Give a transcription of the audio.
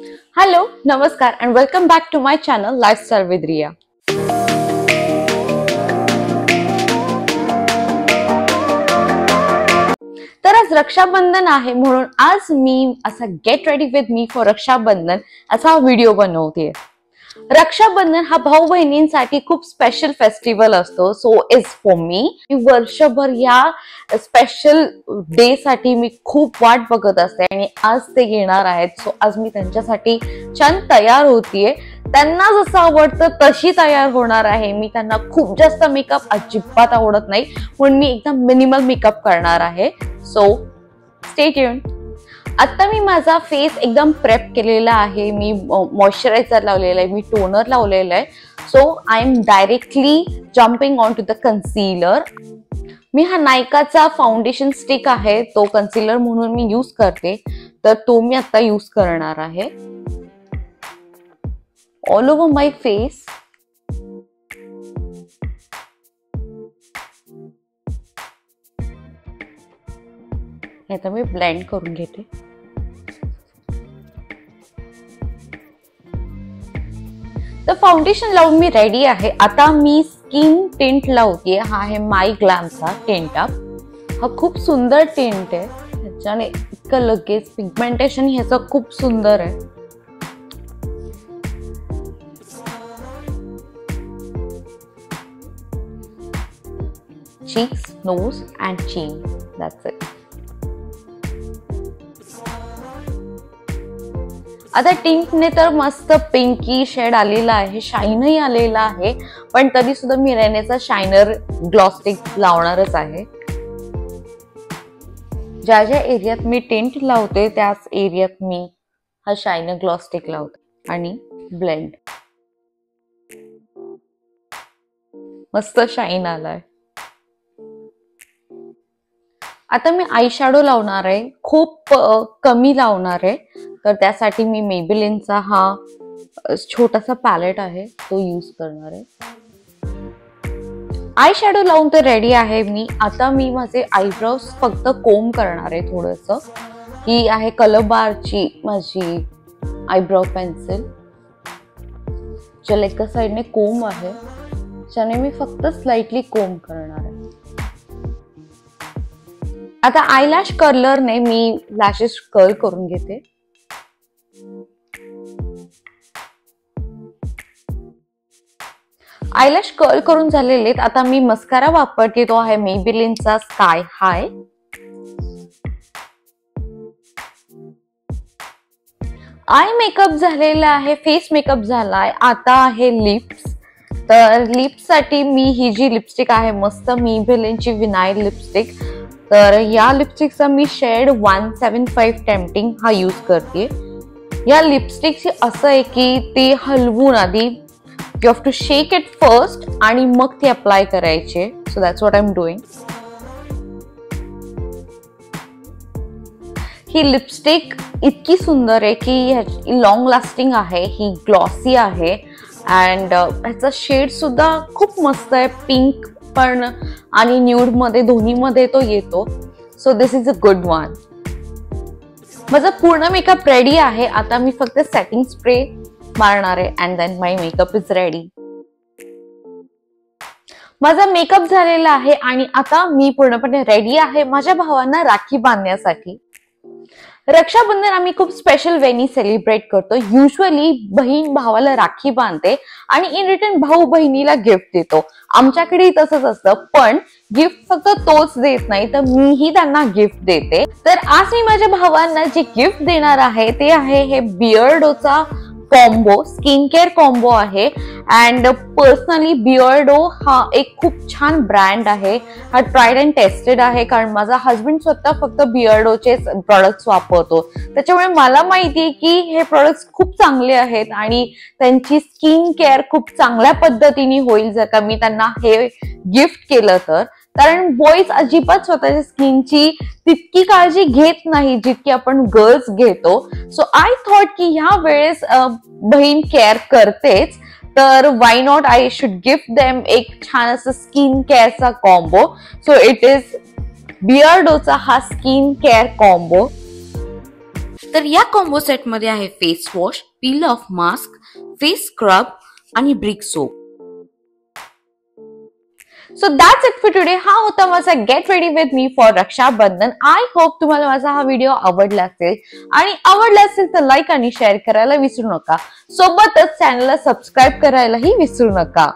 Hello, Namaskar and welcome back to my channel Lifestyle with Riya. तर आज रक्षाबंधन आहे म्हणून आज मी असा get ready with me for Rakshabandhan असा व्हिडिओ बनवते. रक्षाबंधन हा भाऊ बहिणींसाठी खूप स्पेशल फेस्टिवल असतो. सो इज फॉर मी वर्षभर या स्पेशल डे साठी मी खूप वाट बघत असते आणि आज ते येणार आहेत. सो आज मी त्यांच्यासाठी छान तयार होतीये. त्यांना जसं आवडतं तशी तयार होणार आहे. मी त्यांना खूप जास्त मेकअप अजिबात आवडत नाही म्हणून मी एकदम मिनिमल मेकअप करणार आहे. So stay tuned. आता मी माझा फेस एकदम प्रेप केलेला आहे. मी मॉइश्चरायझर लावलेला आहे, मी टोनर लावलेला आहे. So I am directly jumping on to the concealer. मी हा नायकाचा फाउंडेशन स्टिक आहे तो कन्सीलर म्हणून मी यूज करते. तर तो मी आता यूज करणार आहे ऑल ओव्हर माय फेस. आता मी ब्लेंड करून घेते. तर फाउंडेशन लावून मी रेडी आहे. आता मी स्किन टिंट लावते. हा आहे माय ग्लॅमचा टिंट अप. हा खूप सुंदर टिंट आहे. ह्याच्याने इतकं लगेच पिगमेंटेशन ह्याचं खूप सुंदर आहे. cheeks, nose and chin. That's it. आता टिंटने तर मस्त पिंकी शेड आलेला आहे, शाईनही आलेला आहे. पण तरी सुद्धा मी रेनेचा शायनर ग्लॉस स्टिक लावणारच आहे. ज्या ज्या एरियात मी टिंट लावते त्याच एरियात मी हा शायनर ग्लॉस स्टिक लावते आणि ब्लेंड. मस्त शाईन आलाय. आता मी आय शॅडो लावणार आहे. खूप कमी लावणार आहे. तर त्यासाठी मी मेबेलिनचा हा छोटासा पॅलेट आहे तो यूज करणार आहे. आय शॅडो लावून तर रेडी आहे मी. आता मी माझे आयब्रोज फक्त कोम करणार आहे थोडंसं. ही आहे कलर बारची माझी आयब्रो पेन्सिल ज्याला एका साईडने कोम आहे. ज्याने मी फक्त स्लाइटली कोम करणार आहे. आता आयलॅश कर्लरने मी लॅशेस कर्ल करून घेते. आयलॅश कर्ल करून झालेले. आता मी मस्कारा वापरते. तो आहे मेबेलिनचा स्काय हाय. आय मेकअप झालेला आहे, फेस मेकअप झालाय. आता आहे लिप्स. तर लिप्स साठी मी ही जी लिपस्टिक आहे मस्त मेबेलिनची विनाइल लिपस्टिक. तर या लिपस्टिकचा मी शेड 175 टेम्पटिंग हा यूज करते. या लिपस्टिकची असं आहे की ते हलवून आधी you have to shake it first आणि मग ती अप्लाय करायचे. So that's what I am doing. ही लिपस्टिक इतकी सुंदर आहे की लॉंग लास्टिंग आहे. ही ग्लॉसी आहे अँड ह्याचा शेड सुद्धा खूप मस्त आहे. पिंक पण आणि न्यूड मध्ये दोन्ही मध्ये तो येतो. So this is a good one. माझा पूर्ण मेकअप रेडी आहे. आता मी फक्त सेटिंग स्प्रे मारणार आहे and then my makeup is ready. माझा मेकअप झालेला आहे आणि आता मी पूर्णपणे रेडी आहे माझ्या भावांना राखी बांधण्यासाठी. रक्षाबंधन आम्ही खूप स्पेशल वेनी सेलिब्रेट करतो. युजली बहीण भावाला राखी बांधते आणि इन रिटर्न भाऊ बहिणीला गिफ्ट देतो. आमच्याकडेही तसंच असतं. पण गिफ्ट फक्त तोच देत नाही तर मीही त्यांना गिफ्ट देते. तर आज मी माझ्या भावांना जे गिफ्ट देणार आहे ते आहे हे बिअर्डोचा कॉम्बो, स्किन केअर कॉम्बो आहे. अँड पर्सनली बिअर्डो हा एक खूप छान ब्रँड आहे. हा ट्राईड अँड टेस्टेड आहे कारण माझा हजबंड स्वतः फक्त बिअर्डोचे प्रोडक्ट्स वापरतो. त्याच्यामुळे मला माहिती आहे की हे प्रोडक्ट्स खूप चांगले आहेत आणि त्यांची स्किन केअर खूप चांगल्या पद्धतीने होईल जर का मी त्यांना हे गिफ्ट केलं तर. कारण बॉईज अजिबात स्वतःच्या स्किनची तितकी काळजी घेत नाही जितकी आपण गर्ल्स घेतो. सो आय थॉट की ह्या वेळेस बहीण केअर करतेच तर why not I should gift them एक छान असं स्किन केअरचा कॉम्बो. सो इट इज बिअर्डोचा हा स्किन केअर कॉम्बो. तर या कॉम्बो सेट मध्ये आहे face wash, peel off mask, face scrub आणि brick soap. So that's it for today. हा होता माझा get ready with me for Rakshabandhan. I hope तुम्हाला माझा हा व्हिडिओ आवडला असेल आणि आवडला असेल तर लाईक आणि शेअर करायला विसरू नका. सोबतच चॅनलला सबस्क्राईब करायलाही विसरू नका.